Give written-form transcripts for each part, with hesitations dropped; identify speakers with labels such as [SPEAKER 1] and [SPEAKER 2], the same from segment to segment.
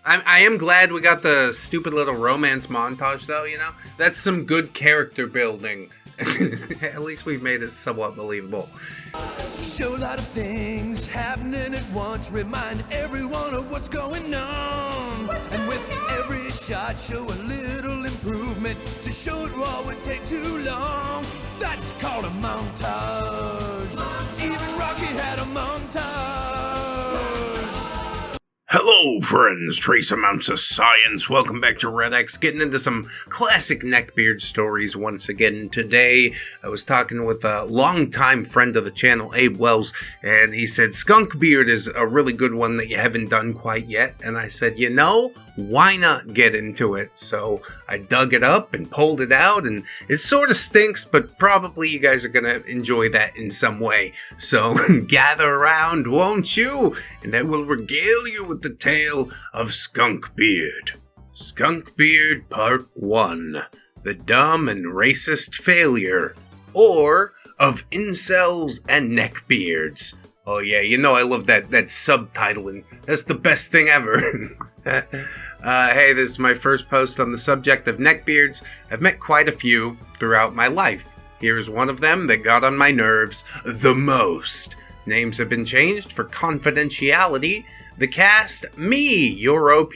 [SPEAKER 1] I am glad we got the stupid little romance montage, though, you know? That's some good character building. At least we've made it somewhat believable.
[SPEAKER 2] Show a lot of things happening at once. Remind everyone of what's going on. And with every shot, show a little improvement. To show it all would take too long. That's called a montage. Even Rocky had a montage.
[SPEAKER 1] Hello, friends. Trace amounts of science. Welcome back to ReddX. Getting into some classic Neckbeard stories once again today. I was talking with a longtime friend of the channel, Abe Wells, and he said Skunkbeard is a really good one that you haven't done quite yet. And I said, you know, why not get into it? So I dug it up and pulled it out, and it sort of stinks, but probably you guys are going to enjoy that in some way. So gather around, won't you? And I will regale you with the tale of Skunkbeard. Skunkbeard Part 1. The Dumb and Racist Failure. Or of Incels and Neckbeards. Oh yeah, you know I love that subtitling. That's the best thing ever. Hey, this is my first post on the subject of neckbeards. I've met quite a few throughout my life. Here's one of them that got on my nerves the most. Names have been changed for confidentiality. The cast, me, your OP,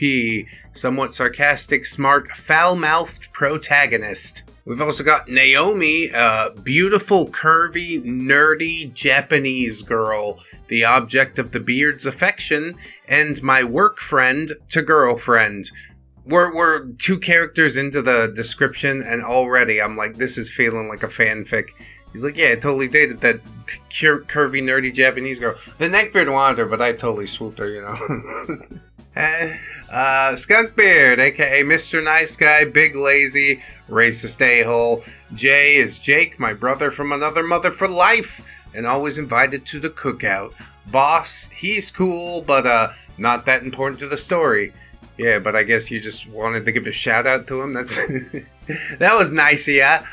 [SPEAKER 1] somewhat sarcastic, smart, foul-mouthed protagonist. We've also got Naomi, a beautiful, curvy, nerdy Japanese girl, the object of the beard's affection, and my work friend to girlfriend. We're two characters into the description, and already I'm like, this is feeling like a fanfic. He's like, yeah, I totally dated that curvy, nerdy Japanese girl. The Neckbeard wanted her, but I totally swooped her, you know. Skunkbeard, aka Mr. Nice Guy, Big Lazy, Racist A-hole. Jay is Jake, my brother from another mother for life, and always invited to the cookout. Boss, he's cool, but not that important to the story. Yeah, but I guess you just wanted to give a shout out to him. That's that was nice, yeah.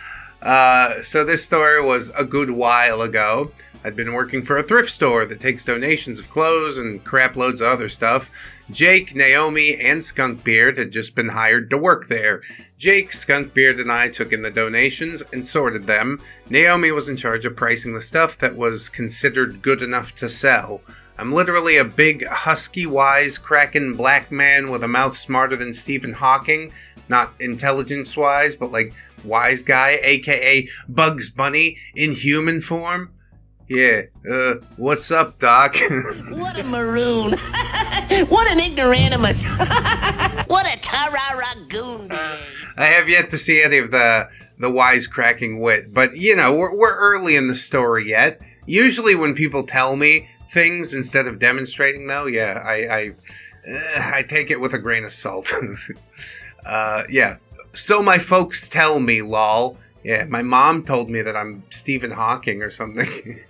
[SPEAKER 1] So this story was a good while ago. I'd been working for a thrift store that takes donations of clothes and crap loads of other stuff. Jake, Naomi, and Skunkbeard had just been hired to work there. Jake, Skunkbeard, and I took in the donations and sorted them. Naomi was in charge of pricing the stuff that was considered good enough to sell. I'm literally a big, husky, wise-cracking black man with a mouth smarter than Stephen Hawking. Not intelligence-wise, but like wise guy, aka Bugs Bunny in human form. Yeah, what's up, Doc?
[SPEAKER 3] What a maroon. What an ignoramus. What a tararagoon.
[SPEAKER 1] I have yet to see any of the wisecracking wit, but you know, we're early in the story yet. Usually when people tell me things instead of demonstrating, though, yeah, I take it with a grain of salt. Yeah. So my folks tell me, lol. Yeah, my mom told me that I'm Stephen Hawking or something.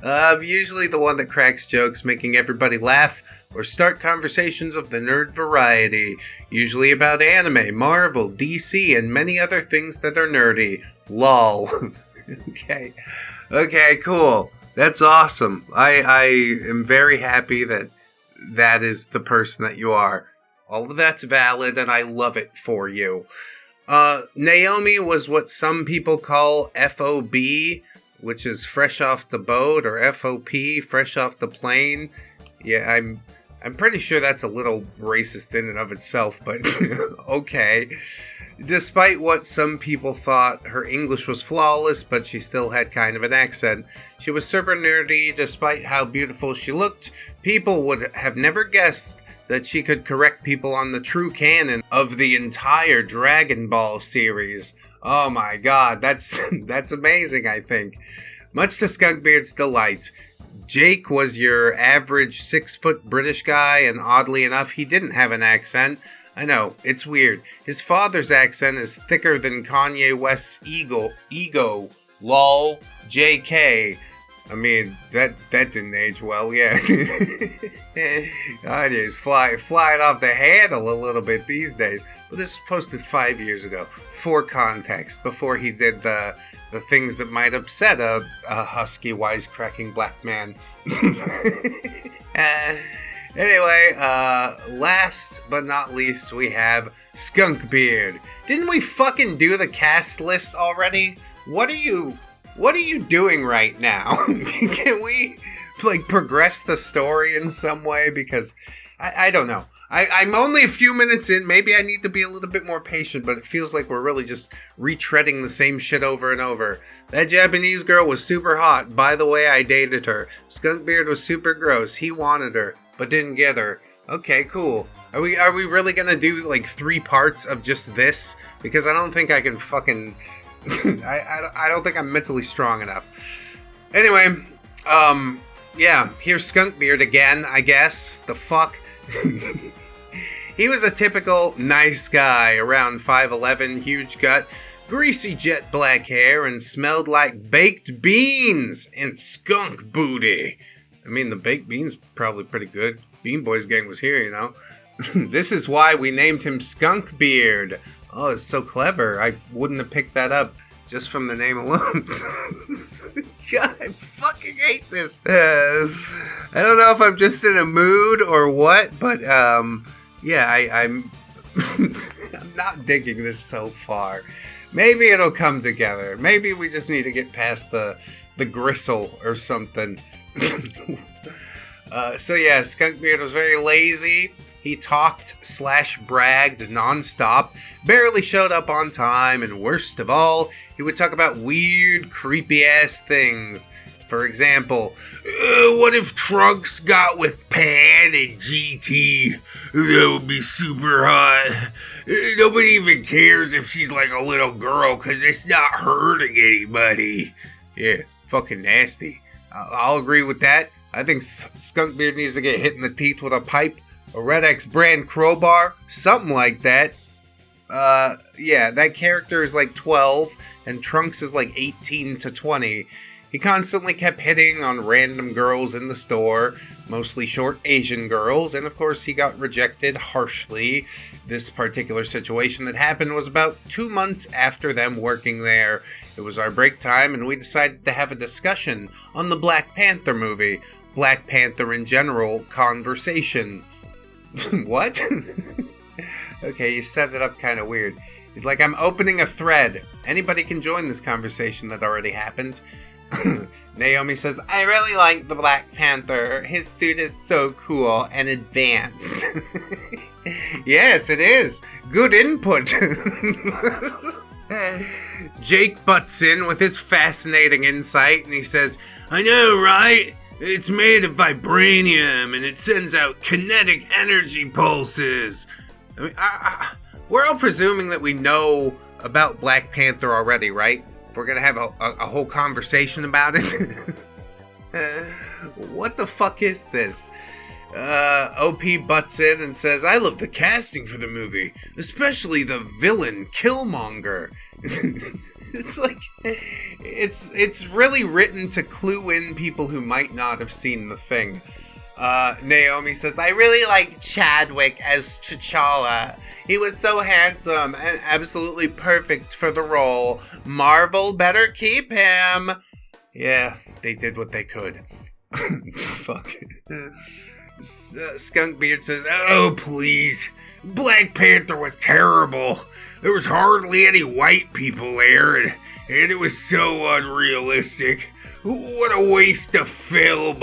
[SPEAKER 1] I'm usually the one that cracks jokes, making everybody laugh or start conversations of the nerd variety, usually about anime, Marvel, DC, and many other things that are nerdy. Lol. Okay, cool. That's awesome. I am very happy that is the person that you are. All of that's valid, and I love it for you. Naomi was what some people call FOB, which is fresh off the boat, or FOP, fresh off the plane. Yeah, I'm pretty sure that's a little racist in and of itself, but okay. Despite what some people thought, her English was flawless, but she still had kind of an accent. She was super nerdy, despite how beautiful she looked. People would have never guessed that she could correct people on the true canon of the entire Dragon Ball series. Oh my god, that's amazing, I think. Much to Skunkbeard's delight, Jake was your average 6-foot British guy, and oddly enough, he didn't have an accent. I know, it's weird. His father's accent is thicker than Kanye West's ego. Lol, JK. I mean, that didn't age well, yeah. Kanye's flying off the handle a little bit these days. But this was posted 5 years ago, for context, before he did the things that might upset a husky, wisecracking black man. Anyway, last but not least, we have Skunkbeard. Didn't we fucking do the cast list already? What are you doing right now? Can we, like, progress the story in some way? Because, I don't know. I'm only a few minutes in. Maybe I need to be a little bit more patient, but it feels like we're really just retreading the same shit over and over. That Japanese girl was super hot. By the way, I dated her. Skunkbeard was super gross. He wanted her, but didn't get her. Okay, cool. Are we really gonna do, like, 3 parts of just this? Because I don't think I can fucking... I don't think I'm mentally strong enough. Anyway, yeah, here's Skunkbeard again, I guess. The fuck? He was a typical nice guy, around 5'11", huge gut, greasy jet black hair, and smelled like baked beans and skunk booty. I mean, the baked beans probably pretty good. Bean Boys gang was here, you know. This is why we named him Skunkbeard. Oh, it's so clever. I wouldn't have picked that up just from the name alone. God, I fucking hate this. I don't know if I'm just in a mood or what, but yeah, I'm I'm not digging this so far. Maybe it'll come together. Maybe we just need to get past the gristle or something. So yeah, Skunkbeard was very lazy. He talked/bragged nonstop, barely showed up on time, and worst of all, he would talk about weird, creepy-ass things. For example, what if Trunks got with Pan and GT? That would be super hot. Nobody even cares if she's like a little girl, because it's not hurting anybody. Yeah, fucking nasty. I'll agree with that. I think Skunkbeard needs to get hit in the teeth with a pipe, a ReddX brand crowbar, something like that. Yeah, that character is like 12, and Trunks is like 18 to 20. He constantly kept hitting on random girls in the store, mostly short Asian girls, and of course he got rejected harshly. This particular situation that happened was about 2 months after them working there. It was our break time, and we decided to have a discussion on the Black Panther movie. Black Panther in general, conversation. What? Okay, you set it up kind of weird. He's like, I'm opening a thread. Anybody can join this conversation that already happened. Naomi says, I really like the Black Panther. His suit is so cool and advanced. Yes, it is. Good input. Jake butts in with his fascinating insight, and he says, I know, right? It's made of vibranium, and it sends out kinetic energy pulses. I mean, we're all presuming that we know about Black Panther already, right? If we're gonna have a whole conversation about it. What the fuck is this? OP butts in and says, I love the casting for the movie, especially the villain, Killmonger. It's like, it's really written to clue in people who might not have seen the thing. Naomi says, I really like Chadwick as T'Challa. He was so handsome and absolutely perfect for the role. Marvel better keep him. Yeah, they did what they could. Fuck. Skunkbeard says, oh, please. Black Panther was terrible. There was hardly any white people there, and it was so unrealistic. What a waste of film.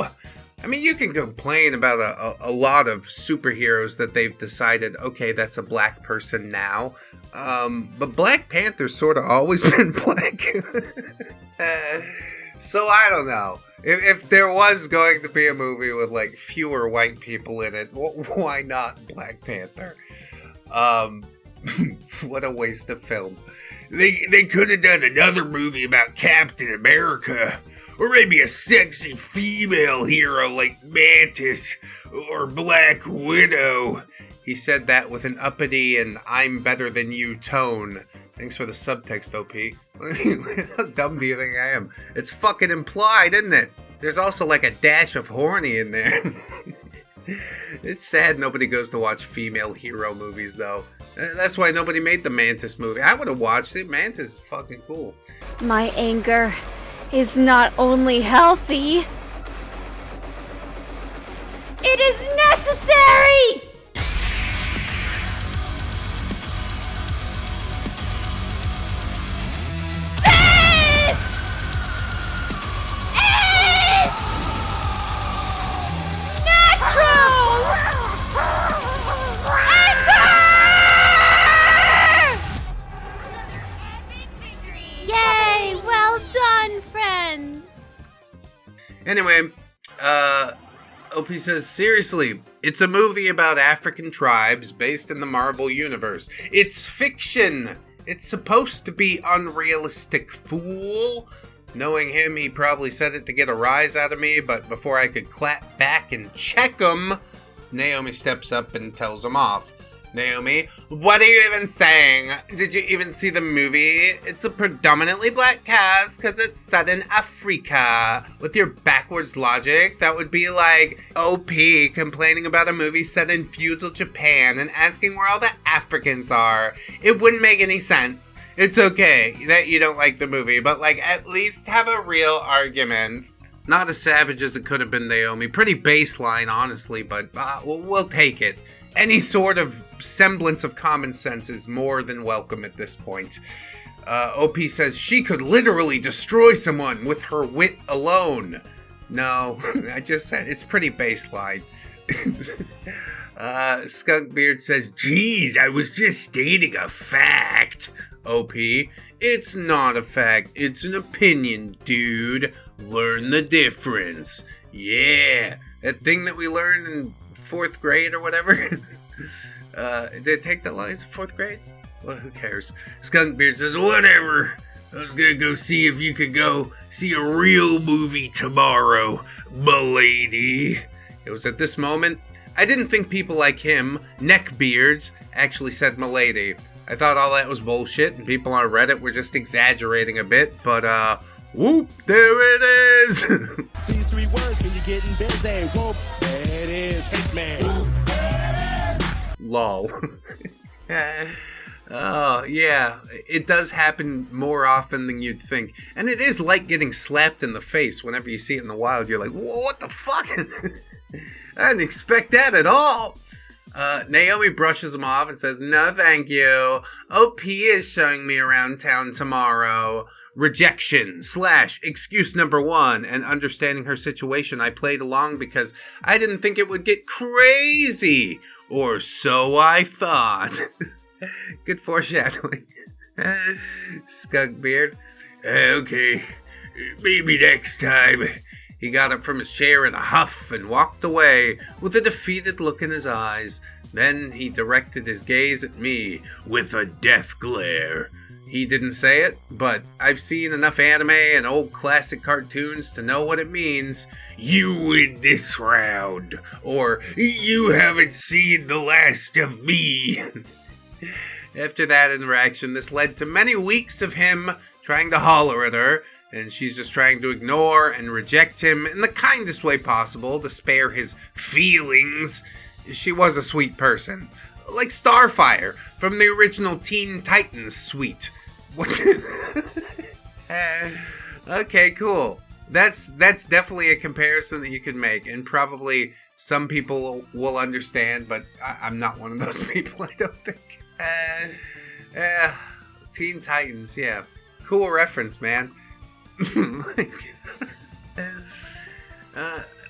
[SPEAKER 1] I mean, you can complain about a lot of superheroes that they've decided, okay, that's a black person now. But Black Panther's sort of always been black. So I don't know. If there was going to be a movie with, like, fewer white people in it, why not Black Panther? What a waste of film. They could have done another movie about Captain America. Or maybe a sexy female hero like Mantis or Black Widow. He said that with an uppity and I'm better than you tone. Thanks for the subtext, OP. How dumb do you think I am? It's fucking implied, isn't it? There's also like a dash of horny in there. It's sad nobody goes to watch female hero movies, though. That's why nobody made the Mantis movie. I would have watched it. Mantis is fucking cool.
[SPEAKER 4] My anger is not only healthy, it is necessary!
[SPEAKER 1] Anyway, OP says, seriously, it's a movie about African tribes based in the Marvel Universe. It's fiction. It's supposed to be unrealistic, fool. Knowing him, he probably said it to get a rise out of me, but before I could clap back and check him, Naomi steps up and tells him off. Naomi, what are you even saying? Did you even see the movie? It's a predominantly black cast because it's set in Africa. With your backwards logic, that would be like OP complaining about a movie set in feudal Japan and asking where all the Africans are. It wouldn't make any sense. It's okay that you don't like the movie, but like at least have a real argument. Not as savage as it could have been, Naomi. Pretty baseline, honestly, but we'll take it. Any sort of semblance of common sense is more than welcome at this point. OP says she could literally destroy someone with her wit alone. No, I just said it's pretty baseline. Skunkbeard says, geez, I was just stating a fact. OP, it's not a fact, it's an opinion, dude. Learn the difference. Yeah, that thing that we learned in 4th grade or whatever. Did it take that long? Is it 4th grade? Well, who cares? Skunkbeard says, whatever. I was gonna go see if you could go see a real movie tomorrow, m'lady. It was at this moment I didn't think people like him, Neckbeards, actually said m'lady. I thought all that was bullshit and people on Reddit were just exaggerating a bit, but whoop, there it is.
[SPEAKER 2] These 3 words when you're getting busy. Whoop, there it is, Hitman.
[SPEAKER 1] Lol. Oh, yeah, it does happen more often than you'd think. And it is like getting slapped in the face whenever you see it in the wild. You're like, what the fuck? I didn't expect that at all. Naomi brushes him off and says, no thank you. OP is showing me around town tomorrow. Rejection / excuse number 1, and understanding her situation, I played along because I didn't think it would get crazy. Or so I thought. Good foreshadowing. Skunkbeard. Okay, maybe next time. He got up from his chair in a huff and walked away with a defeated look in his eyes. Then he directed his gaze at me with a death glare. He didn't say it, but I've seen enough anime and old classic cartoons to know what it means. You win this round, or you haven't seen the last of me. After that interaction, this led to many weeks of him trying to holler at her, and she's just trying to ignore and reject him in the kindest way possible to spare his feelings. She was a sweet person. Like Starfire from the original Teen Titans suite. What? Okay, cool. That's definitely a comparison that you could make, and probably some people will understand, but I'm not one of those people, I don't think. Teen Titans, yeah. Cool reference, man.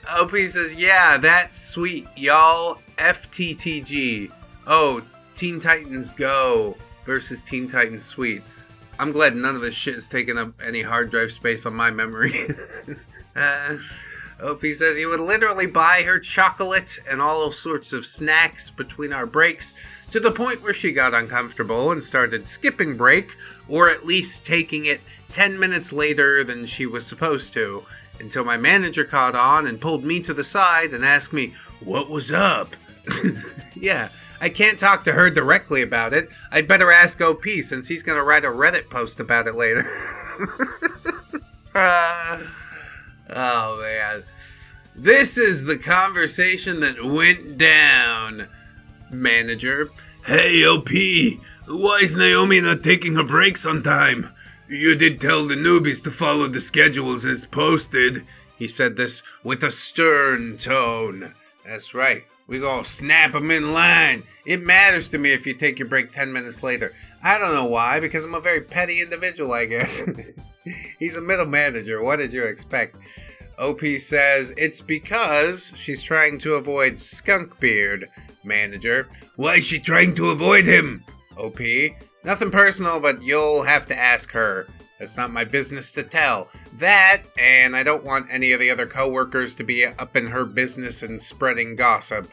[SPEAKER 1] OP says, yeah, that's sweet, y'all. FTTG. Oh, Teen Titans Go versus Teen Titans Suite. I'm glad none of this shit is taking up any hard drive space on my memory. OP says he would literally buy her chocolate and all sorts of snacks between our breaks, to the point where she got uncomfortable and started skipping break, or at least taking it 10 minutes later than she was supposed to, until my manager caught on and pulled me to the side and asked me, what was up? Yeah, I can't talk to her directly about it. I'd better ask OP since he's going to write a Reddit post about it later. Oh man. This is the conversation that went down. Manager. Hey OP, why is Naomi not taking her breaks on time? You did tell the newbies to follow the schedules as posted. He said this with a stern tone. That's right. We gonna snap them in line. It matters to me if you take your break 10 minutes later. I don't know why, because I'm a very petty individual, I guess. He's a middle manager. What did you expect? OP says it's because she's trying to avoid Skunkbeard. Manager. Why is she trying to avoid him? OP. Nothing personal, but you'll have to ask her. That's not my business to tell. That, and I don't want any of the other coworkers to be up in her business and spreading gossip.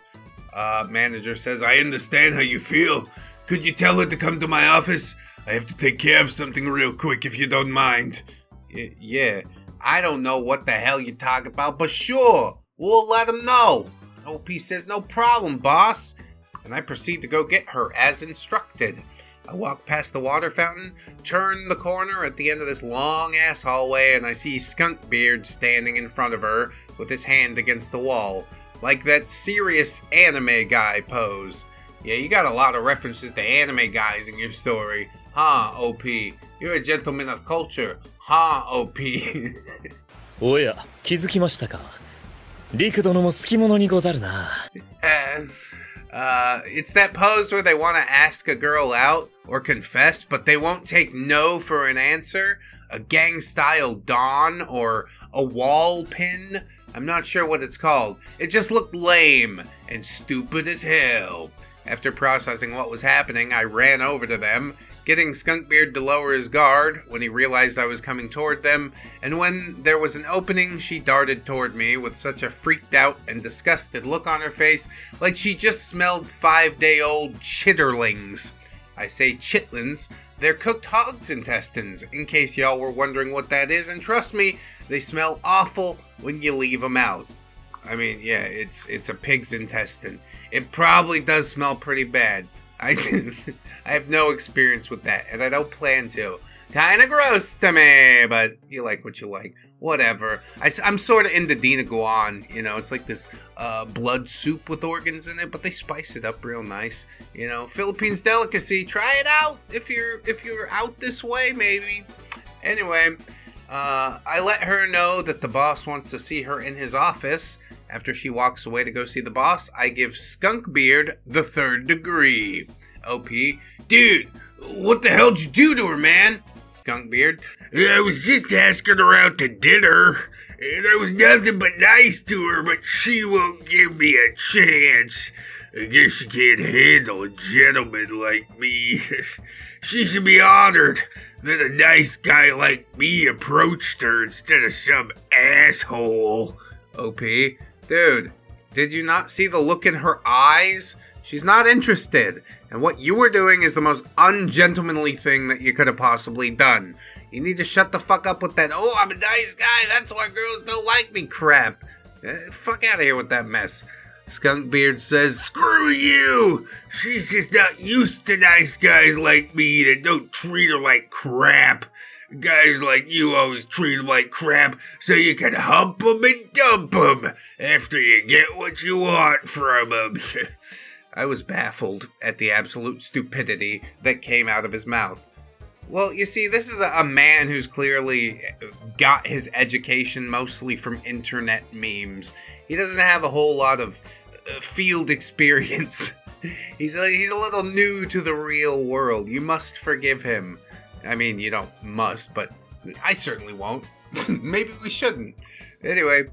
[SPEAKER 1] Manager says, I understand how you feel. Could you tell her to come to my office? I have to take care of something real quick if you don't mind. Yeah, I don't know what the hell you talk about, but sure, we'll let him know. OP says, no problem, boss. And I proceed to go get her as instructed. I walk past the water fountain, turn the corner at the end of this long-ass hallway, and I see Skunkbeard standing in front of her with his hand against the wall, like that serious anime guy pose. Yeah, you got a lot of references to anime guys in your story. Huh, OP? You're a gentleman of culture. Huh, OP?
[SPEAKER 5] おや、気づきましたか。陸殿も好き者にござるな。
[SPEAKER 1] It's that pose where they want to ask a girl out or confess, but they won't take no for an answer. A gang-style dawn or a wall pin. I'm not sure what it's called. It just looked lame and stupid as hell. After processing what was happening, I ran over to them, getting Skunkbeard to lower his guard when he realized I was coming toward them, and when there was an opening, she darted toward me with such a freaked out and disgusted look on her face, like she just smelled 5-day-old chitterlings. I say chitlins, they're cooked hog's intestines, in case y'all were wondering what that is, and trust me, they smell awful when you leave them out. I mean, yeah, it's a pig's intestine. It probably does smell pretty bad. I have no experience with that, and I don't plan to. Kinda gross to me, but you like what you like. Whatever. I'm sort of into Dina Guan, you know, it's like this blood soup with organs in it, but they spice it up real nice. You know, Philippines delicacy. Try it out if you're out this way, maybe. Anyway, I let her know that the boss wants to see her in his office. After she walks away to go see the boss, I give Skunkbeard the 3rd degree. OP, dude, what the hell'd you do to her, man? Skunkbeard, I was just asking her out to dinner, and I was nothing but nice to her, but she won't give me a chance. I guess she can't handle a gentleman like me. She should be honored that a nice guy like me approached her instead of some asshole. OP, dude, did you not see the look in her eyes? She's not interested, and what you were doing is the most ungentlemanly thing that you could have possibly done. You need to shut the fuck up with that, oh, I'm a nice guy, that's why girls don't like me crap. Fuck out of here with that mess. Skunkbeard says, screw you! She's just not used to nice guys like me that don't treat her like crap. Guys like you always treat them like crap so you can hump them and dump them after you get what you want from them. I was baffled at the absolute stupidity that came out of his mouth. Well, you see, this is a man who's clearly got his education mostly from internet memes. He doesn't have a whole lot of field experience. He's a little new to the real world. You must forgive him. I mean, you don't must, but I certainly won't. Maybe we shouldn't. Anyway,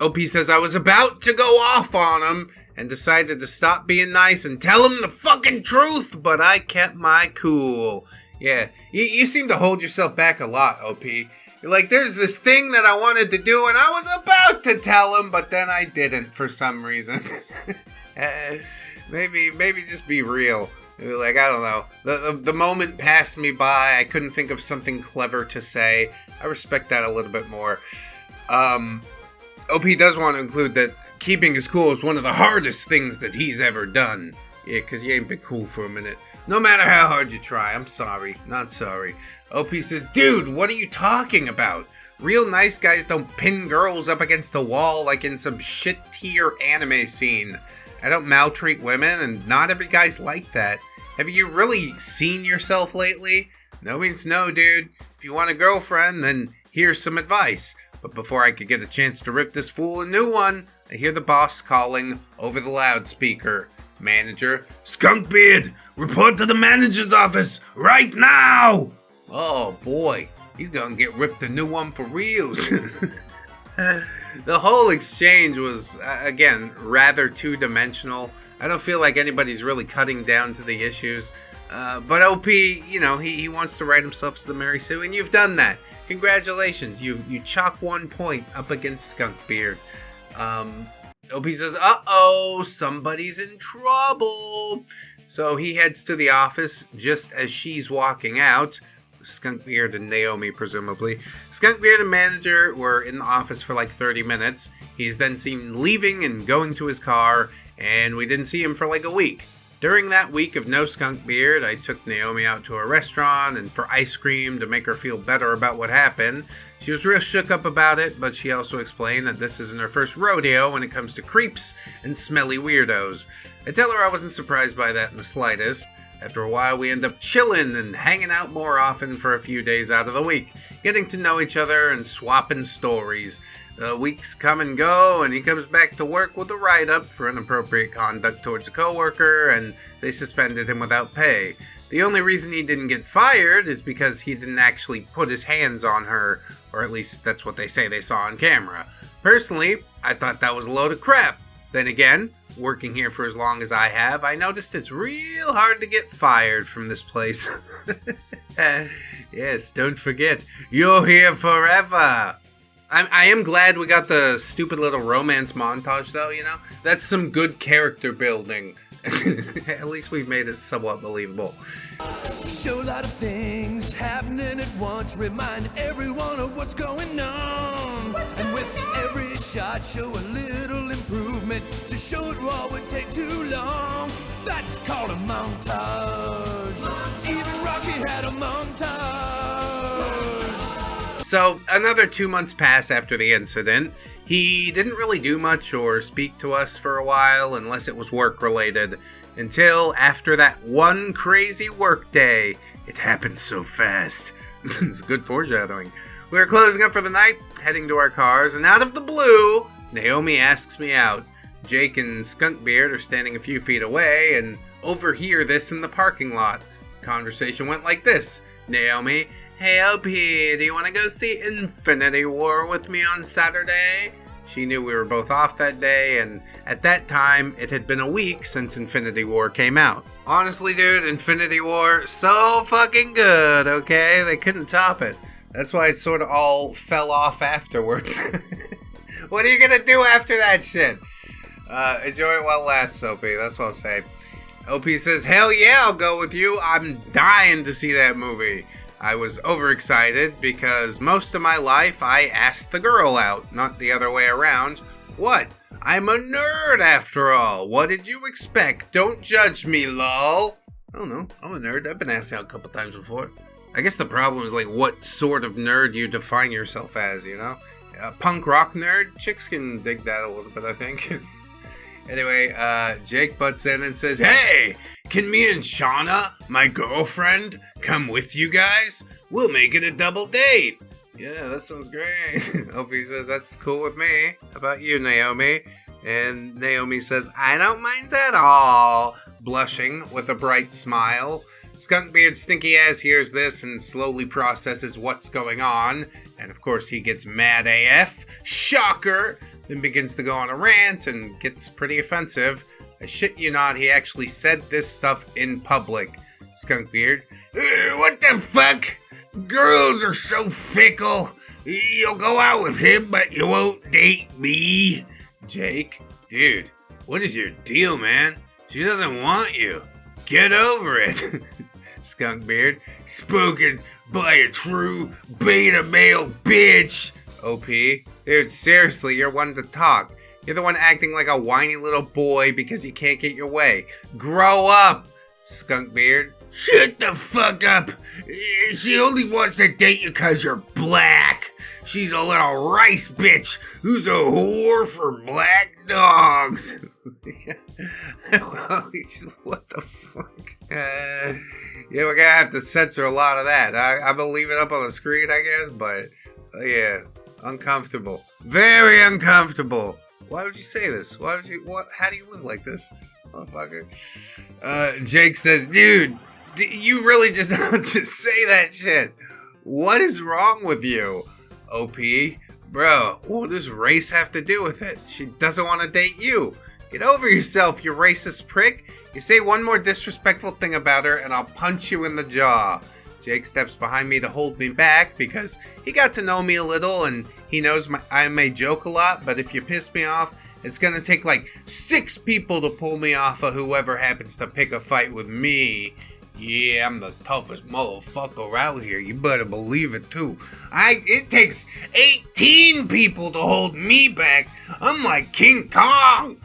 [SPEAKER 1] OP says I was about to go off on him and decided to stop being nice and tell him the fucking truth, but I kept my cool. Yeah, you seem to hold yourself back a lot, OP. You're like, there's this thing that I wanted to do and I was about to tell him, but then I didn't for some reason. Maybe just be real. Like, I don't know. The moment passed me by. I couldn't think of something clever to say. I respect that a little bit more. OP does want to include that keeping his cool is one of the hardest things that he's ever done. Yeah, because he ain't been cool for a minute. No matter how hard you try. I'm sorry. Not sorry. OP says, dude, what are you talking about? Real nice guys don't pin girls up against the wall like in some shit tier anime scene. I don't maltreat women, and not every guy's like that. Have you really seen yourself lately? No means no, dude. If you want a girlfriend, then here's some advice. But before I could get a chance to rip this fool a new one, I hear the boss calling over the loudspeaker. Manager, Skunkbeard, report to the manager's office right now! Oh boy, he's gonna get ripped a new one for reals. The whole exchange was, again, rather two-dimensional. I don't feel like anybody's really cutting down to the issues. But OP, you know, he wants to write himself as the Mary Sue, and you've done that. Congratulations, you chalk 1 point up against Skunkbeard. OP says, uh-oh, somebody's in trouble. So he heads to the office just as she's walking out. Skunkbeard and Naomi, presumably. Skunkbeard and Manager were in the office for like 30 minutes. He's then seen leaving and going to his car, and we didn't see him for like a week. During that week of no Skunkbeard, I took Naomi out to a restaurant and for ice cream to make her feel better about what happened. She was real shook up about it, but she also explained that this isn't her first rodeo when it comes to creeps and smelly weirdos. I tell her I wasn't surprised by that in the slightest. After a while, we end up chilling and hanging out more often for a few days out of the week, getting to know each other and swapping stories. The weeks come and go, and he comes back to work with a write-up for inappropriate conduct towards a coworker, and they suspended him without pay. The only reason he didn't get fired is because he didn't actually put his hands on her, or at least that's what they say they saw on camera. Personally, I thought that was a load of crap. Then again, working here for as long as I have, I noticed it's real hard to get fired from this place. Yes, don't forget, you're here forever. I am glad we got the stupid little romance montage, though, you know? That's some good character building. At least we've made it somewhat believable.
[SPEAKER 2] Show a lot of things happening at once. Remind everyone of what's going on. And with every shot, show a little improvement. To show it raw would take too long. That's called a montage. Even Rocky had a montage.
[SPEAKER 1] So, another 2 months pass after the incident. He didn't really do much or speak to us for a while, unless it was work-related, until after that one crazy work day. It happened so fast. It's good foreshadowing. We were closing up for the night, heading to our cars, and out of the blue, Naomi asks me out. Jake and Skunkbeard are standing a few feet away and overhear this in the parking lot. The conversation went like this. Naomi: "Hey, OP, do you want to go see Infinity War with me on Saturday?" She knew we were both off that day, and at that time, it had been a week since Infinity War came out. Honestly, dude, Infinity War, so fucking good, okay? They couldn't top it. That's why it sort of all fell off afterwards. What are you gonna do after that shit? Enjoy it while it lasts, OP, that's what I'll say. OP says, "Hell yeah, I'll go with you. I'm dying to see that movie." I was overexcited because most of my life I asked the girl out, not the other way around. What? I'm a nerd after all. What did you expect? Don't judge me, lol. I don't know. I'm a nerd. I've been asked out a couple times before. I guess the problem is like what sort of nerd you define yourself as, you know? A punk rock nerd? Chicks can dig that a little bit, I think. Anyway, Jake butts in and says, "Hey, can me and Shauna, my girlfriend, come with you guys? We'll make it a double date." Yeah, that sounds great. Opie says, "That's cool with me. How about you, Naomi?" And Naomi says, "I don't mind at all," blushing with a bright smile. Skunkbeard stinky ass hears this and slowly processes what's going on. And of course he gets mad AF. Shocker! Then begins to go on a rant and gets pretty offensive. I shit you not, he actually said this stuff in public. Skunkbeard: "What the fuck? Girls are so fickle. You'll go out with him, but you won't date me." Jake: "Dude, what is your deal, man? She doesn't want you. Get over it." Skunkbeard: "Spoken by a true beta male bitch." OP: "Dude, seriously, you're one to talk. You're the one acting like a whiny little boy because you can't get your way. Grow up." Skunkbeard: "Shut the fuck up. She only wants to date you because you're black. She's a little rice bitch who's a whore for black dogs." What the fuck? Yeah, we're gonna have to censor a lot of that. I'm gonna leave it up on the screen, I guess, but yeah, uncomfortable. Very uncomfortable. Why would you say this? Why would you, what? How do you live like this? Motherfucker. Jake says, "Dude, you really just don't just say that shit. What is wrong with you?" OP: "Bro, what does race have to do with it? She doesn't want to date you. Get over yourself, you racist prick. You say one more disrespectful thing about her and I'll punch you in the jaw. Jake steps behind me to hold me back because he got to know me a little and he knows I may joke a lot, but if you piss me off, it's gonna take like 6 people to pull me off of whoever happens to pick a fight with me. Yeah, I'm the toughest motherfucker out here. You better believe it too. It takes 18 people to hold me back. I'm like King Kong.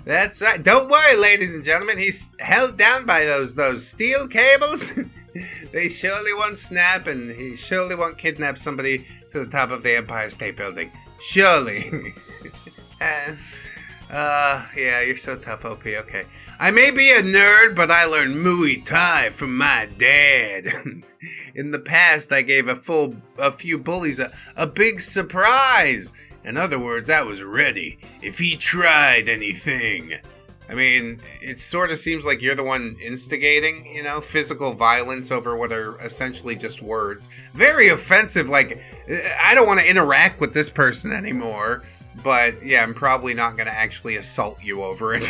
[SPEAKER 1] That's right. Don't worry, ladies and gentlemen. He's held down by those steel cables. They surely won't snap, and he surely won't kidnap somebody to the top of the Empire State Building. Surely. Yeah, you're so tough, OP. Okay. I may be a nerd, but I learned Muay Thai from my dad. In the past, I gave a few bullies a big surprise. In other words, I was ready if he tried anything. I mean, it sort of seems like you're the one instigating, physical violence over what are essentially just words. Very offensive, like, I don't want to interact with this person anymore. But, yeah, I'm probably not going to actually assault you over it.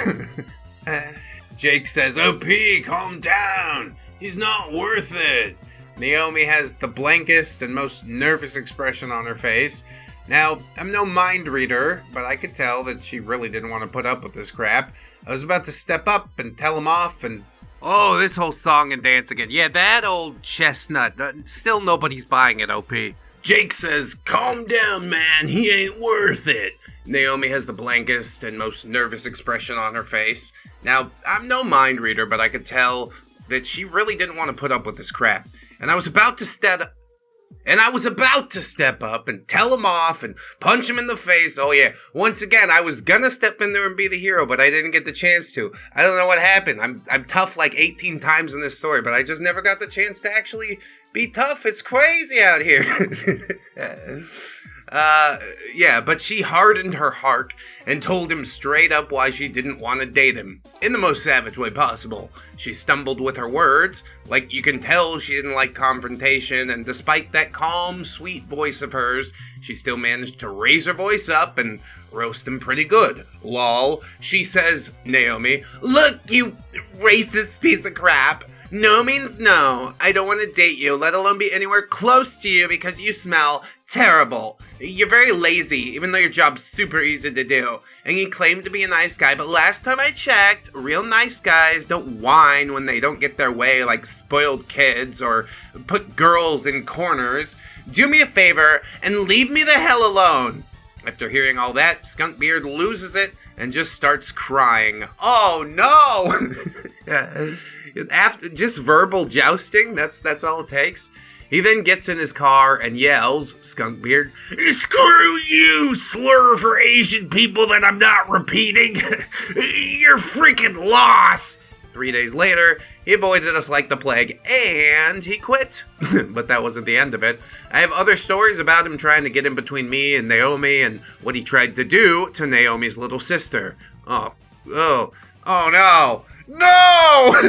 [SPEAKER 1] Jake says, OP, calm down. He's not worth it. Naomi has the blankest and most nervous expression on her face. Now, I'm no mind reader, but I could tell that she really didn't want to put up with this crap. I was about to step up and tell him off and... Oh, this whole song and dance again. Yeah, that old chestnut. Still nobody's buying it, OP. Jake says, calm down, man. He ain't worth it. Naomi has the blankest and most nervous expression on her face. Now, I'm no mind reader, but I could tell that she really didn't want to put up with this crap. And I was about to step up and tell him off and punch him in the face. Oh yeah, once again, I was gonna step in there and be the hero, but I didn't get the chance to. I don't know what happened. I'm tough like 18 times in this story, but I just never got the chance to actually be tough. It's crazy out here. Yeah, but she hardened her heart and told him straight up why she didn't want to date him, in the most savage way possible. She stumbled with her words, like you can tell she didn't like confrontation, and despite that calm, sweet voice of hers, she still managed to raise her voice up and roast him pretty good. Lol. She says, Naomi, look, you racist piece of crap. No means no. I don't want to date you, let alone be anywhere close to you because you smell terrible. You're very lazy, even though your job's super easy to do. And you claim to be a nice guy, but last time I checked, real nice guys don't whine when they don't get their way like spoiled kids or put girls in corners. Do me a favor and leave me the hell alone. After hearing all that, Skunkbeard loses it and just starts crying. Oh no! After just verbal jousting, that's all it takes. He then gets in his car and yells, Skunkbeard, screw you, slur for Asian people that I'm not repeating. You're freaking lost. 3 days later, he avoided us like the plague, and he quit. But that wasn't the end of it. I have other stories about him trying to get in between me and Naomi and what he tried to do to Naomi's little sister. Oh no. No! No.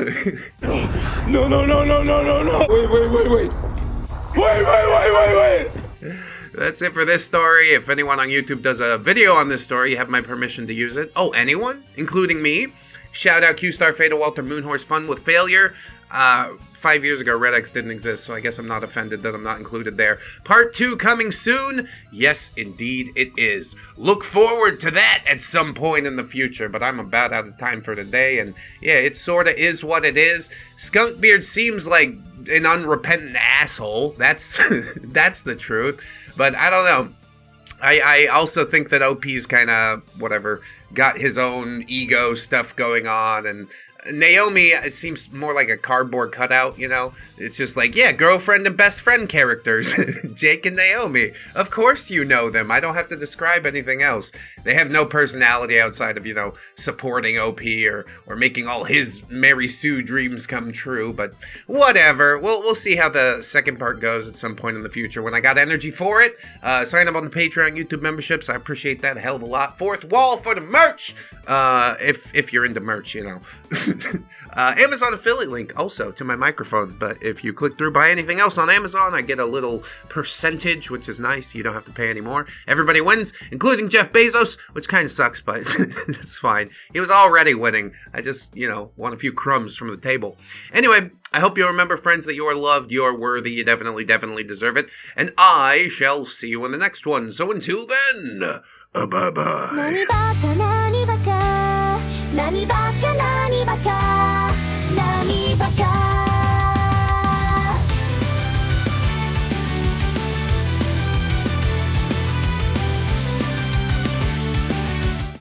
[SPEAKER 1] Wait. That's it for this story. If anyone on YouTube does a video on this story, you have my permission to use it. Oh, anyone? Including me? Shout out Q-Star, Fatal Walter, Moonhorse, Fun with Failure. 5 years ago, ReddX didn't exist, so I guess I'm not offended that I'm not included there. Part 2 coming soon? Yes, indeed it is. Look forward to that at some point in the future, but I'm about out of time for today, and yeah, it sorta is what it is. Skunkbeard seems like an unrepentant asshole. That's that's the truth, but I don't know. I also think that OP's kind of, whatever, got his own ego stuff going on, and Naomi, it seems more like a cardboard cutout, It's just like, yeah, girlfriend and best friend characters. Jake and Naomi. Of course you know them. I don't have to describe anything else. They have no personality outside of, supporting OP or making all his Mary Sue dreams come true. But whatever. We'll see how the second part goes at some point in the future. When I got energy for it, sign up on the Patreon, YouTube memberships. I appreciate that a hell of a lot. Fourth wall for the merch. If you're into merch, Amazon affiliate link also to my microphone. But if you click through buy anything else on Amazon, I get a little percentage, which is nice. You don't have to pay anymore. Everybody wins, including Jeff Bezos, which kind of sucks, but it's fine. He was already winning. I just, want a few crumbs from the table. Anyway, I hope you remember, friends, that you are loved, you are worthy, you definitely deserve it. And I shall see you in the next one. So until then, bye-bye.
[SPEAKER 6] 何バカ何バカ何バカな